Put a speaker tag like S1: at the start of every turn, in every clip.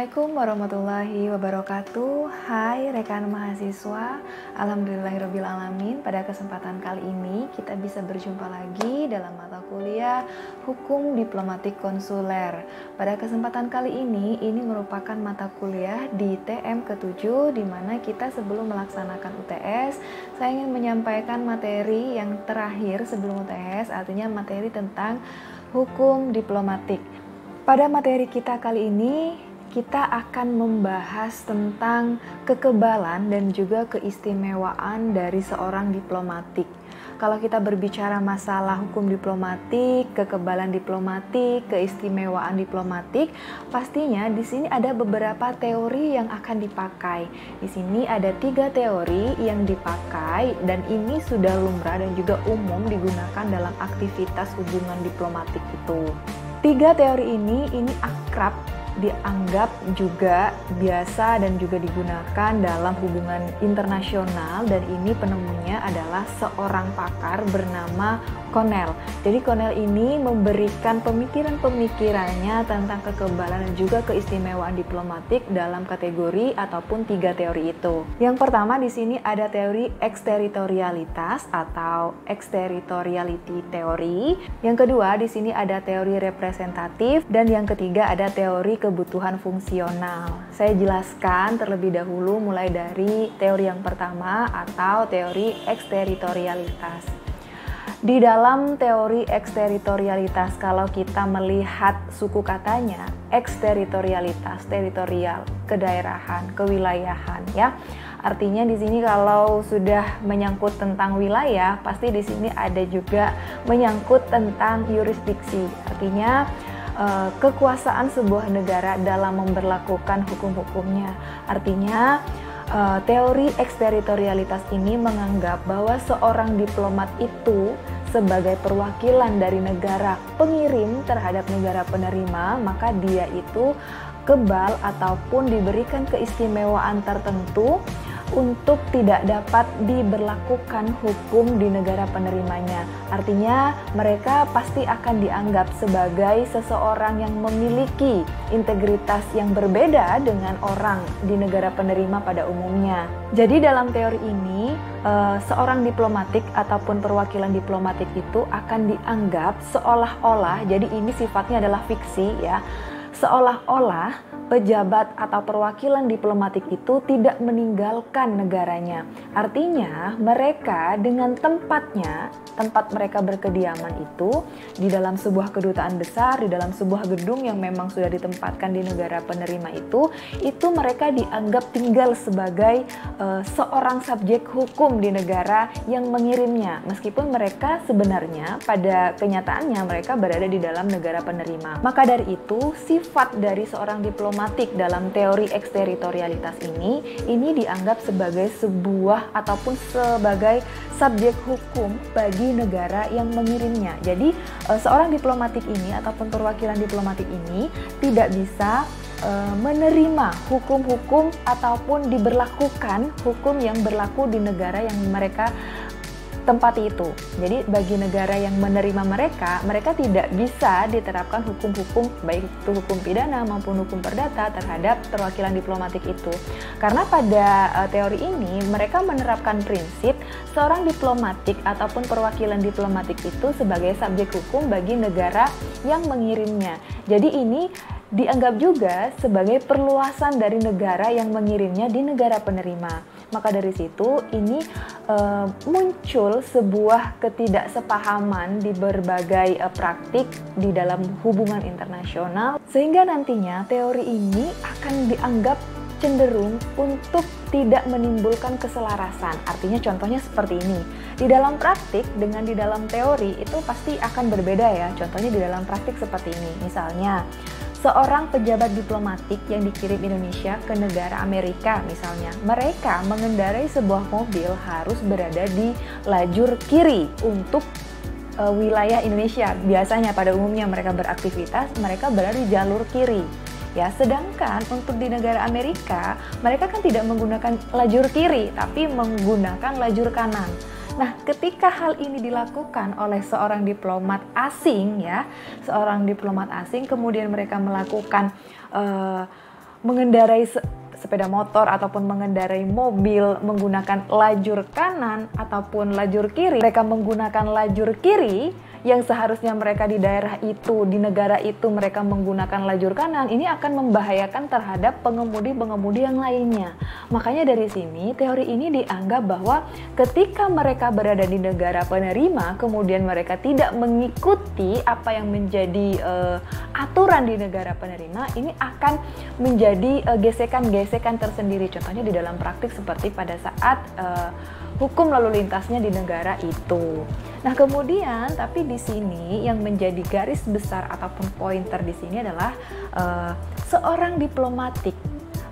S1: Assalamualaikum warahmatullahi wabarakatuh. Hai rekan mahasiswa, alhamdulillahirrabbilalamin. Pada kesempatan kali ini kita bisa berjumpa lagi dalam mata kuliah Hukum Diplomatik Konsuler. Pada kesempatan kali ini merupakan mata kuliah di TM ke-7, di mana kita sebelum melaksanakan UTS, saya ingin menyampaikan materi yang terakhir sebelum UTS, artinya materi tentang hukum diplomatik. Pada materi kita kali ini, kita akan membahas tentang kekebalan dan juga keistimewaan dari seorang diplomatik. Kalau kita berbicara masalah hukum diplomatik, kekebalan diplomatik, keistimewaan diplomatik, pastinya di sini ada beberapa teori yang akan dipakai. Di sini ada 3 teori yang dipakai dan ini sudah lumrah dan juga umum digunakan dalam aktivitas hubungan diplomatik itu. 3 teori ini akrab, dianggap juga biasa dan juga digunakan dalam hubungan internasional, dan ini penemunya adalah seorang pakar bernama Connell. Jadi Connell ini memberikan pemikiran-pemikirannya tentang kekebalan dan juga keistimewaan diplomatik dalam kategori ataupun 3 teori itu. Yang pertama di sini ada teori eksteritorialitas atau exterritoriality theory. Yang kedua di sini ada teori representatif, dan yang ketiga ada teori kebutuhan fungsional. Saya jelaskan terlebih dahulu mulai dari teori yang pertama atau teori eksteritorialitas. Di dalam teori eksteritorialitas, kalau kita melihat suku katanya, eksteritorialitas, teritorial, kedaerahan, kewilayahan, ya. Artinya di sini kalau sudah menyangkut tentang wilayah, pasti di sini ada juga menyangkut tentang yurisdiksi. Artinya kekuasaan sebuah negara dalam memberlakukan hukum-hukumnya. Artinya teori eksteritorialitas ini menganggap bahwa seorang diplomat itu sebagai perwakilan dari negara pengirim terhadap negara penerima, maka dia itu kebal ataupun diberikan keistimewaan tertentu untuk tidak dapat diberlakukan hukum di negara penerimanya. Artinya mereka pasti akan dianggap sebagai seseorang yang memiliki integritas yang berbeda dengan orang di negara penerima pada umumnya. Jadi dalam teori ini, seorang diplomatik ataupun perwakilan diplomatik itu akan dianggap seolah-olah, jadi ini sifatnya adalah fiksi ya, seolah-olah pejabat atau perwakilan diplomatik itu tidak meninggalkan negaranya. Artinya mereka dengan tempat mereka berkediaman itu di dalam sebuah kedutaan besar, di dalam sebuah gedung yang memang sudah ditempatkan di negara penerima itu mereka dianggap tinggal sebagai seorang subjek hukum di negara yang mengirimnya. Meskipun mereka sebenarnya pada kenyataannya mereka berada di dalam negara penerima. Maka dari itu sifat dari seorang diplomatik dalam teori eksteritorialitas ini dianggap sebagai sebuah ataupun sebagai subjek hukum bagi negara yang mengirimnya. Jadi seorang diplomatik ini ataupun perwakilan diplomatik ini tidak bisa menerima hukum-hukum ataupun diberlakukan hukum yang berlaku di negara yang mereka tempati itu. Jadi bagi negara yang menerima mereka tidak bisa diterapkan hukum-hukum, baik itu hukum pidana maupun hukum perdata terhadap perwakilan diplomatik itu. Karena pada teori ini mereka menerapkan prinsip seorang diplomatik ataupun perwakilan diplomatik itu sebagai subjek hukum bagi negara yang mengirimnya. Jadi ini dianggap juga sebagai perluasan dari negara yang mengirimnya di negara penerima. Maka dari situ ini muncul sebuah ketidaksepahaman di berbagai praktik di dalam hubungan internasional, sehingga nantinya teori ini akan dianggap cenderung untuk tidak menimbulkan keselarasan. Artinya contohnya seperti ini. Di dalam praktik dengan di dalam teori itu pasti akan berbeda ya. Contohnya di dalam praktik seperti ini. Misalnya seorang pejabat diplomatik yang dikirim Indonesia ke negara Amerika misalnya, mereka mengendarai sebuah mobil harus berada di lajur kiri untuk wilayah Indonesia. Biasanya pada umumnya mereka beraktivitas, mereka berada di jalur kiri. Ya, sedangkan untuk di negara Amerika, mereka kan tidak menggunakan lajur kiri, tapi menggunakan lajur kanan. Nah, ketika hal ini dilakukan oleh seorang diplomat asing ya, seorang diplomat asing kemudian mereka melakukan mengendarai sepeda motor ataupun mengendarai mobil menggunakan lajur kanan ataupun lajur kiri, mereka menggunakan lajur kiri yang seharusnya mereka di daerah itu, di negara itu mereka menggunakan lajur kanan, ini akan membahayakan terhadap pengemudi-pengemudi yang lainnya. Makanya dari sini teori ini dianggap bahwa ketika mereka berada di negara penerima, kemudian mereka tidak mengikuti apa yang menjadi aturan di negara penerima, ini akan menjadi gesekan-gesekan tersendiri. Contohnya di dalam praktik seperti pada saat hukum lalu lintasnya di negara itu. Nah, kemudian tapi di sini yang menjadi garis besar ataupun pointer di sini adalah seorang diplomatik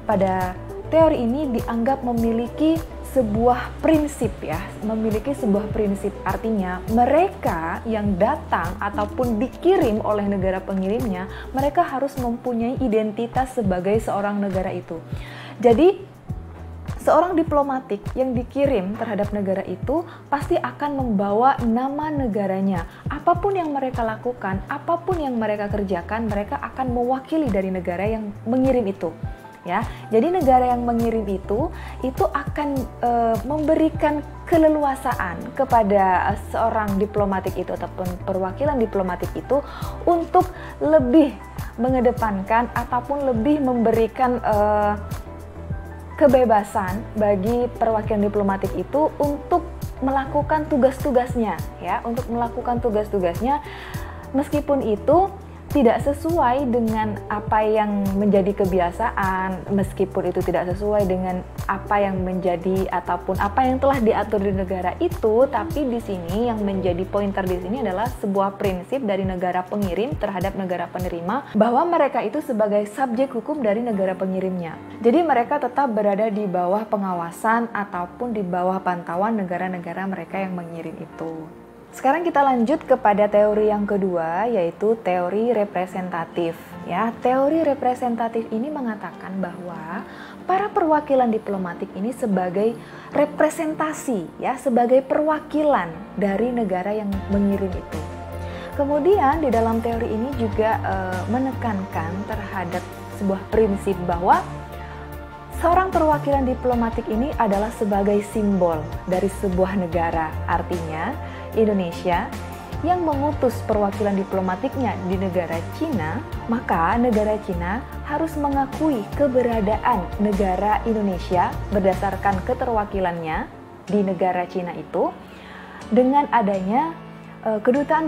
S1: pada teori ini dianggap memiliki sebuah prinsip ya, memiliki sebuah prinsip, artinya mereka yang datang ataupun dikirim oleh negara pengirimnya, mereka harus mempunyai identitas sebagai seorang negara itu. Jadi seorang diplomatik yang dikirim terhadap negara itu pasti akan membawa nama negaranya. Apapun yang mereka lakukan, apapun yang mereka kerjakan, mereka akan mewakili dari negara yang mengirim itu. Ya, jadi negara yang mengirim itu akan memberikan keleluasaan kepada seorang diplomatik itu ataupun perwakilan diplomatik itu untuk lebih mengedepankan ataupun lebih memberikan kebebasan bagi perwakilan diplomatik itu untuk melakukan tugas-tugasnya ya, untuk melakukan tugas-tugasnya meskipun itu tidak sesuai dengan apa yang menjadi kebiasaan, meskipun itu tidak sesuai dengan apa yang menjadi ataupun apa yang telah diatur di negara itu, tapi di sini yang menjadi pointer di sini adalah sebuah prinsip dari negara pengirim terhadap negara penerima bahwa mereka itu sebagai subjek hukum dari negara pengirimnya. Jadi mereka tetap berada di bawah pengawasan ataupun di bawah pantauan negara-negara mereka yang mengirim itu. Sekarang kita lanjut kepada teori yang kedua, yaitu teori representatif. Ya, teori representatif ini mengatakan bahwa para perwakilan diplomatik ini sebagai representasi, ya, sebagai perwakilan dari negara yang mengirim itu. Kemudian di dalam teori ini juga menekankan terhadap sebuah prinsip bahwa seorang perwakilan diplomatik ini adalah sebagai simbol dari sebuah negara. Artinya Indonesia yang mengutus perwakilan diplomatiknya di negara Cina, maka negara Cina harus mengakui keberadaan negara Indonesia berdasarkan keterwakilannya di negara Cina itu dengan adanya kedutaan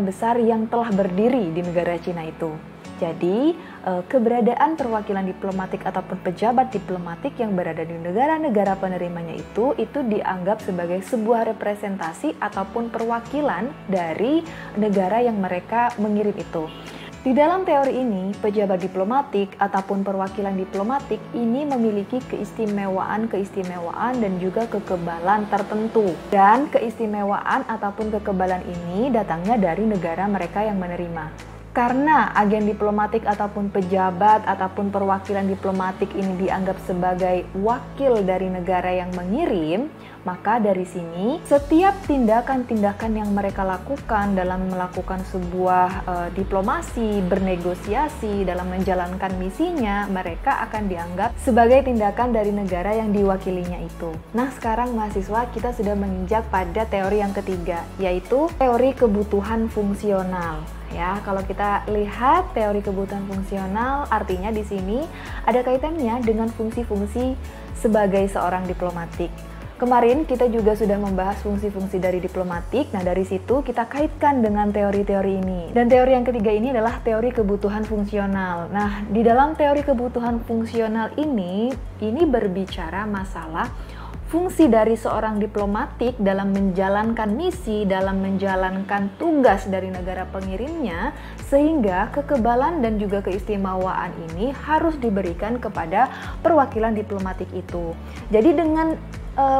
S1: besar yang telah berdiri di negara Cina itu. Jadi, keberadaan perwakilan diplomatik ataupun pejabat diplomatik yang berada di negara-negara penerimanya itu dianggap sebagai sebuah representasi ataupun perwakilan dari negara yang mereka mengirim itu. Di dalam teori ini, pejabat diplomatik ataupun perwakilan diplomatik ini memiliki keistimewaan dan juga kekebalan tertentu. Dan keistimewaan ataupun kekebalan ini datangnya dari negara mereka yang menerima. Karena agen diplomatik ataupun pejabat ataupun perwakilan diplomatik ini dianggap sebagai wakil dari negara yang mengirim, maka dari sini setiap tindakan-tindakan yang mereka lakukan dalam melakukan sebuah diplomasi, bernegosiasi, dalam menjalankan misinya, mereka akan dianggap sebagai tindakan dari negara yang diwakilinya itu. Nah, sekarang mahasiswa kita sudah menginjak pada teori yang ketiga, yaitu teori kebutuhan fungsional. Ya, kalau kita lihat teori kebutuhan fungsional, artinya di sini ada kaitannya dengan fungsi-fungsi sebagai seorang diplomatik. Kemarin kita juga sudah membahas fungsi-fungsi dari diplomatik. Nah, dari situ kita kaitkan dengan teori-teori ini. Dan teori yang ketiga ini adalah teori kebutuhan fungsional. Nah, di dalam teori kebutuhan fungsional ini berbicara masalah fungsi dari seorang diplomatik dalam menjalankan misi, dalam menjalankan tugas dari negara pengirimnya, sehingga kekebalan dan juga keistimewaan ini harus diberikan kepada perwakilan diplomatik itu. Jadi dengan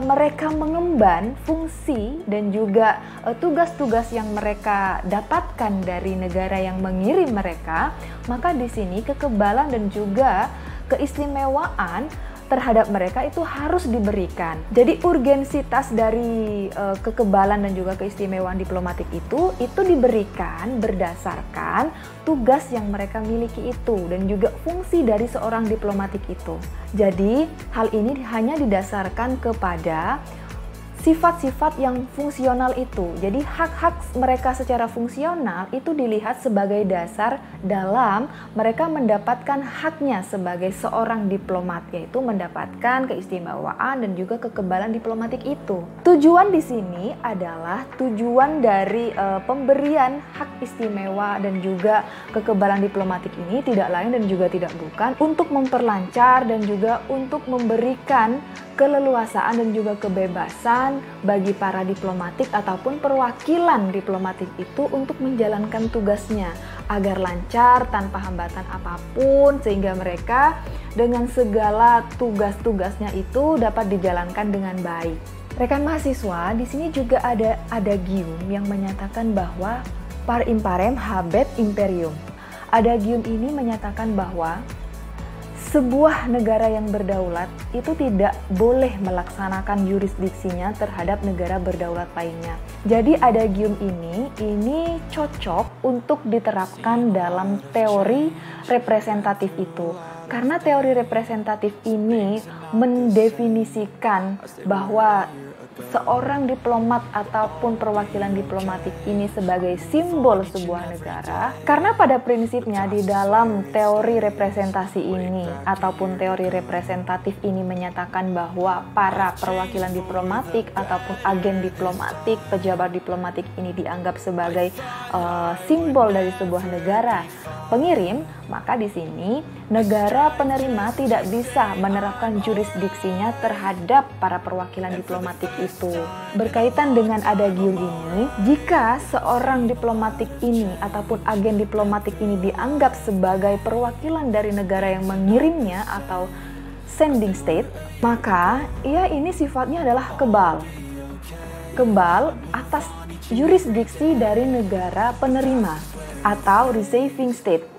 S1: mereka mengemban fungsi dan juga tugas-tugas yang mereka dapatkan dari negara yang mengirim mereka, maka di sini kekebalan dan juga keistimewaan terhadap mereka itu harus diberikan. Jadi urgensitas dari kekebalan dan juga keistimewaan diplomatik itu diberikan berdasarkan tugas yang mereka miliki itu dan juga fungsi dari seorang diplomatik itu. Jadi hal ini hanya didasarkan kepada sifat-sifat yang fungsional itu. Jadi hak-hak mereka secara fungsional itu dilihat sebagai dasar dalam mereka mendapatkan haknya sebagai seorang diplomat, yaitu mendapatkan keistimewaan dan juga kekebalan diplomatik itu. Tujuan di sini adalah tujuan dari pemberian hak istimewa dan juga kekebalan diplomatik ini tidak lain dan juga tidak bukan untuk memperlancar dan juga untuk memberikan keleluasaan dan juga kebebasan bagi para diplomatik ataupun perwakilan diplomatik itu untuk menjalankan tugasnya agar lancar tanpa hambatan apapun, sehingga mereka dengan segala tugas-tugasnya itu dapat dijalankan dengan baik. Rekan mahasiswa, di sini juga ada adagium yang menyatakan bahwa par imparem habet imperium. Adagium ini menyatakan bahwa sebuah negara yang berdaulat itu tidak boleh melaksanakan yurisdiksinya terhadap negara berdaulat lainnya. Jadi adagium ini cocok untuk diterapkan dalam teori representatif itu. Karena teori representatif ini mendefinisikan bahwa seorang diplomat ataupun perwakilan diplomatik ini sebagai simbol sebuah negara, karena pada prinsipnya di dalam teori representasi ini ataupun teori representatif ini menyatakan bahwa para perwakilan diplomatik ataupun agen diplomatik, pejabat diplomatik ini dianggap sebagai simbol dari sebuah negara pengirim, maka di sini negara penerima tidak bisa menerapkan jurisdiksinya terhadap para perwakilan diplomatik itu. Berkaitan dengan adagium ini, jika seorang diplomatik ini ataupun agen diplomatik ini dianggap sebagai perwakilan dari negara yang mengirimnya atau sending state, maka ia ini sifatnya adalah kebal atas jurisdiksi dari negara penerima atau receiving state.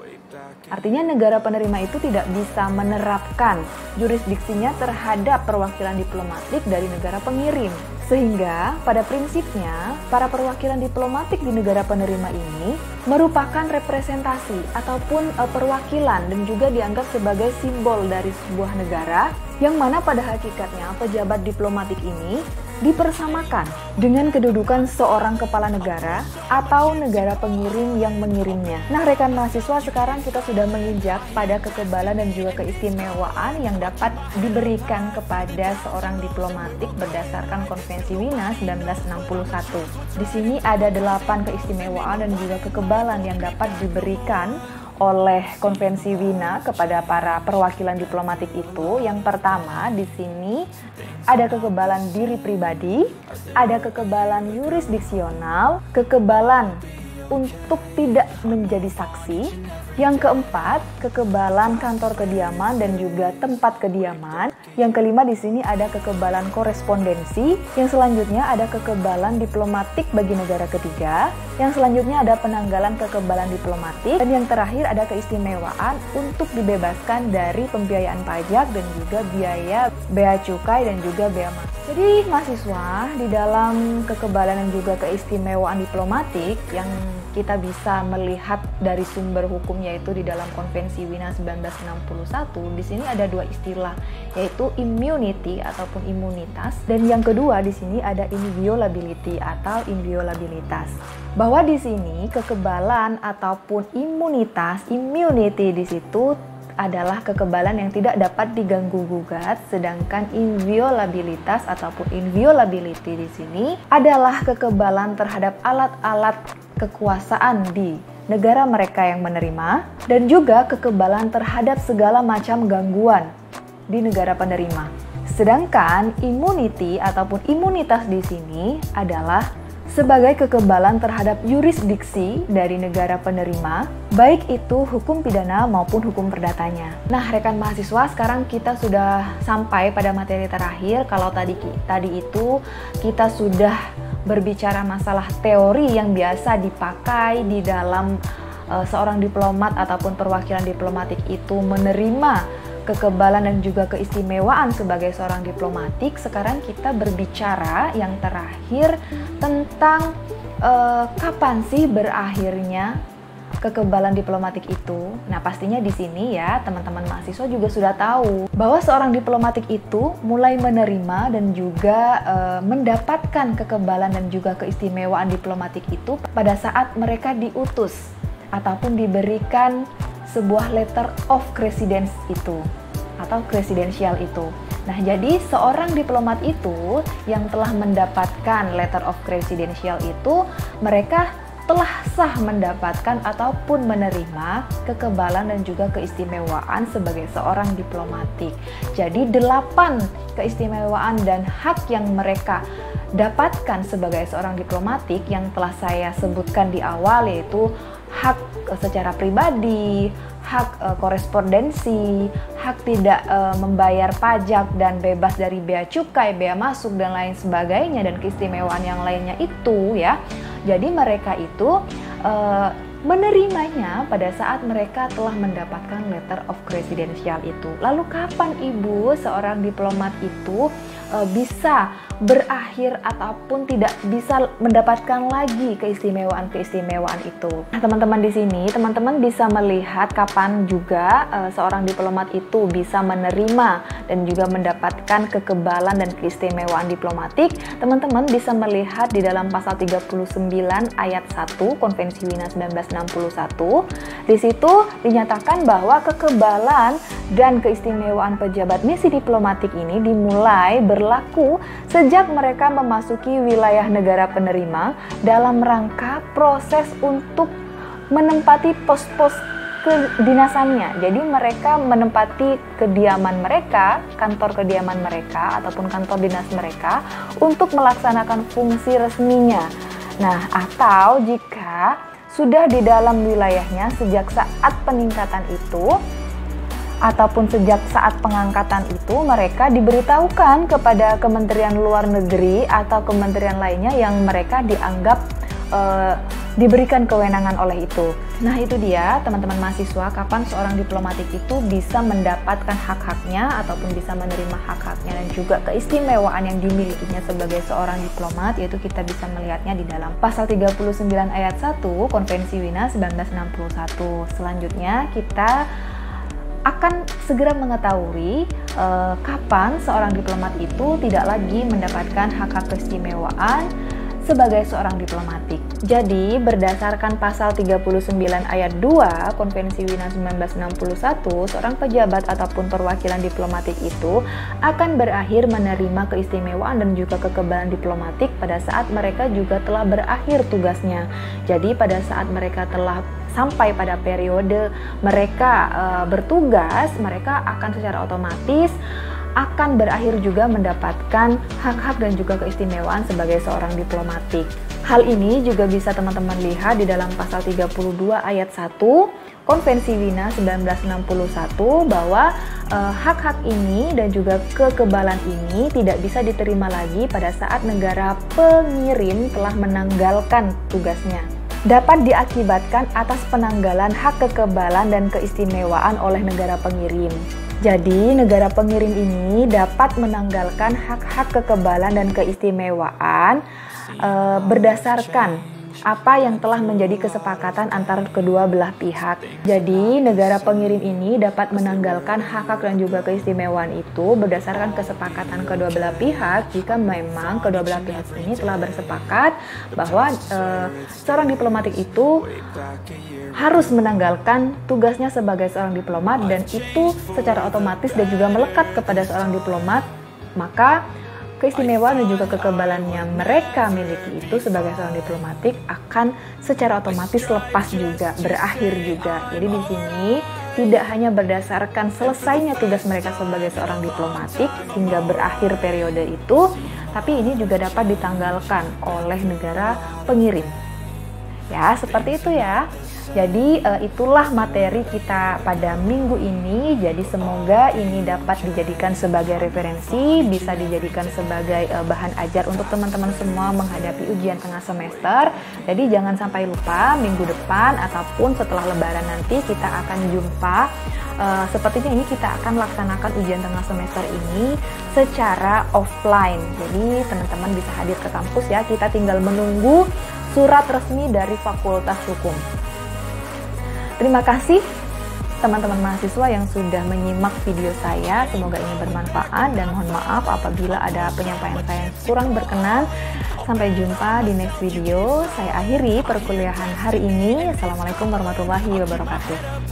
S1: Artinya negara penerima itu tidak bisa menerapkan jurisdiksinya terhadap perwakilan diplomatik dari negara pengirim. Sehingga pada prinsipnya para perwakilan diplomatik di negara penerima ini merupakan representasi ataupun perwakilan dan juga dianggap sebagai simbol dari sebuah negara, yang mana pada hakikatnya pejabat diplomatik ini dipersamakan dengan kedudukan seorang kepala negara atau negara pengirim yang mengirimnya. Nah, rekan mahasiswa, sekarang kita sudah menginjak pada kekebalan dan juga keistimewaan yang dapat diberikan kepada seorang diplomatik berdasarkan Konvensi Wina 1961. Di sini ada 8 keistimewaan dan juga kekebalan yang dapat diberikan oleh Konvensi Wina kepada para perwakilan diplomatik itu. Yang pertama di sini ada kekebalan diri pribadi, ada kekebalan yurisdiksional, kekebalan untuk tidak menjadi saksi. Yang keempat, kekebalan kantor kediaman dan juga tempat kediaman. Yang kelima di sini ada kekebalan korespondensi. Yang selanjutnya ada kekebalan diplomatik bagi negara ketiga. Yang selanjutnya ada penanggalan kekebalan diplomatik. Dan yang terakhir ada keistimewaan untuk dibebaskan dari pembiayaan pajak dan juga biaya bea cukai dan juga bea masuk. Jadi mahasiswa, di dalam kekebalan dan juga keistimewaan diplomatik yang kita bisa melihat dari sumber hukum, yaitu di dalam Konvensi Wina 1961, di sini ada 2 istilah, yaitu immunity ataupun imunitas, dan yang kedua di sini ada inviolability atau inviolabilitas. Bahwa di sini kekebalan ataupun imunitas, immunity di situ adalah kekebalan yang tidak dapat diganggu-gugat, sedangkan inviolabilitas ataupun inviolability di sini adalah kekebalan terhadap alat-alat kekuasaan di negara mereka yang menerima dan juga kekebalan terhadap segala macam gangguan di negara penerima. Sedangkan immunity ataupun imunitas di sini adalah sebagai kekebalan terhadap yurisdiksi dari negara penerima, baik itu hukum pidana maupun hukum perdatanya. Nah, rekan mahasiswa, sekarang kita sudah sampai pada materi terakhir. Kalau tadi itu kita sudah berbicara masalah teori yang biasa dipakai di dalam seorang diplomat ataupun perwakilan diplomatik itu menerima kekebalan dan juga keistimewaan sebagai seorang diplomatik, sekarang kita berbicara yang terakhir tentang kapan sih berakhirnya kekebalan diplomatik itu. Nah, pastinya di sini ya teman-teman mahasiswa juga sudah tahu bahwa seorang diplomatik itu mulai menerima dan juga mendapatkan kekebalan dan juga keistimewaan diplomatik itu pada saat mereka diutus ataupun diberikan sebuah letter of credence itu atau kredensial itu. Nah, jadi seorang diplomat itu yang telah mendapatkan letter of credential itu, mereka telah sah mendapatkan ataupun menerima kekebalan dan juga keistimewaan sebagai seorang diplomatik. Jadi 8 keistimewaan dan hak yang mereka dapatkan sebagai seorang diplomatik yang telah saya sebutkan di awal, yaitu hak secara pribadi, hak korespondensi, hak tidak membayar pajak dan bebas dari bea cukai, bea masuk dan lain sebagainya, dan keistimewaan yang lainnya itu ya. Jadi mereka itu menerimanya pada saat mereka telah mendapatkan letter of credential itu. Lalu kapan Ibu seorang diplomat itu bisa berakhir ataupun tidak bisa mendapatkan lagi keistimewaan-keistimewaan itu? Nah, teman-teman di sini, teman-teman bisa melihat kapan juga seorang diplomat itu bisa menerima dan juga mendapatkan kekebalan dan keistimewaan diplomatik. Teman-teman bisa melihat di dalam pasal 39 ayat 1 Konvensi Wina 1961. Di situ dinyatakan bahwa kekebalan dan keistimewaan pejabat misi diplomatik ini dimulai berlaku sejak mereka memasuki wilayah negara penerima dalam rangka proses untuk menempati pos-pos kedinasannya. Jadi mereka menempati kediaman mereka, kantor kediaman mereka ataupun kantor dinas mereka untuk melaksanakan fungsi resminya. Nah, atau jika sudah di dalam wilayahnya sejak saat peningkatan itu ataupun sejak saat pengangkatan itu, mereka diberitahukan kepada Kementerian Luar Negeri atau kementerian lainnya yang mereka dianggap diberikan kewenangan oleh itu. Nah, itu dia teman-teman mahasiswa, kapan seorang diplomatik itu bisa mendapatkan hak-haknya ataupun bisa menerima hak-haknya dan juga keistimewaan yang dimilikinya sebagai seorang diplomat, yaitu kita bisa melihatnya di dalam pasal 39 ayat 1 Konvensi Wina 1961. Selanjutnya kita akan segera mengetahui kapan seorang diplomat itu tidak lagi mendapatkan hak-hak keistimewaan sebagai seorang diplomatik. Jadi, berdasarkan pasal 39 ayat 2 Konvensi Wina 1961, seorang pejabat ataupun perwakilan diplomatik itu akan berakhir menerima keistimewaan dan juga kekebalan diplomatik pada saat mereka juga telah berakhir tugasnya. Jadi, pada saat mereka telah sampai pada periode mereka bertugas, mereka akan secara otomatis akan berakhir juga mendapatkan hak-hak dan juga keistimewaan sebagai seorang diplomatik. Hal ini juga bisa teman-teman lihat di dalam pasal 32 ayat 1 Konvensi Wina 1961 bahwa hak-hak ini dan juga kekebalan ini tidak bisa diterima lagi pada saat negara pengirim telah menanggalkan tugasnya. Dapat diakibatkan atas penanggalan hak kekebalan dan keistimewaan oleh negara pengirim. Jadi, negara pengirim ini dapat menanggalkan hak-hak kekebalan dan keistimewaan berdasarkan apa yang telah menjadi kesepakatan antar kedua belah pihak. Jadi, negara pengirim ini dapat menanggalkan hak-hak dan juga keistimewaan itu berdasarkan kesepakatan kedua belah pihak jika memang kedua belah pihak ini telah bersepakat bahwa seorang diplomatik itu harus menanggalkan tugasnya sebagai seorang diplomat dan itu secara otomatis dan juga melekat kepada seorang diplomat, maka keistimewaan dan juga kekebalannya mereka miliki itu sebagai seorang diplomatik akan secara otomatis lepas juga, berakhir juga. Jadi di sini tidak hanya berdasarkan selesainya tugas mereka sebagai seorang diplomatik hingga berakhir periode itu, tapi ini juga dapat ditanggalkan oleh negara pengirim. Ya, seperti itu ya. Jadi itulah materi kita pada minggu ini. Jadi semoga ini dapat dijadikan sebagai referensi, bisa dijadikan sebagai bahan ajar untuk teman-teman semua menghadapi ujian tengah semester. Jadi jangan sampai lupa, minggu depan ataupun setelah lebaran nanti kita akan jumpa. Sepertinya ini kita akan laksanakan ujian tengah semester ini secara offline. Jadi teman-teman bisa hadir ke kampus ya. Kita tinggal menunggu surat resmi dari Fakultas Hukum. Terima kasih teman-teman mahasiswa yang sudah menyimak video saya. Semoga ini bermanfaat dan mohon maaf apabila ada penyampaian saya yang kurang berkenan. Sampai jumpa di next video. Saya akhiri perkuliahan hari ini. Assalamualaikum warahmatullahi wabarakatuh.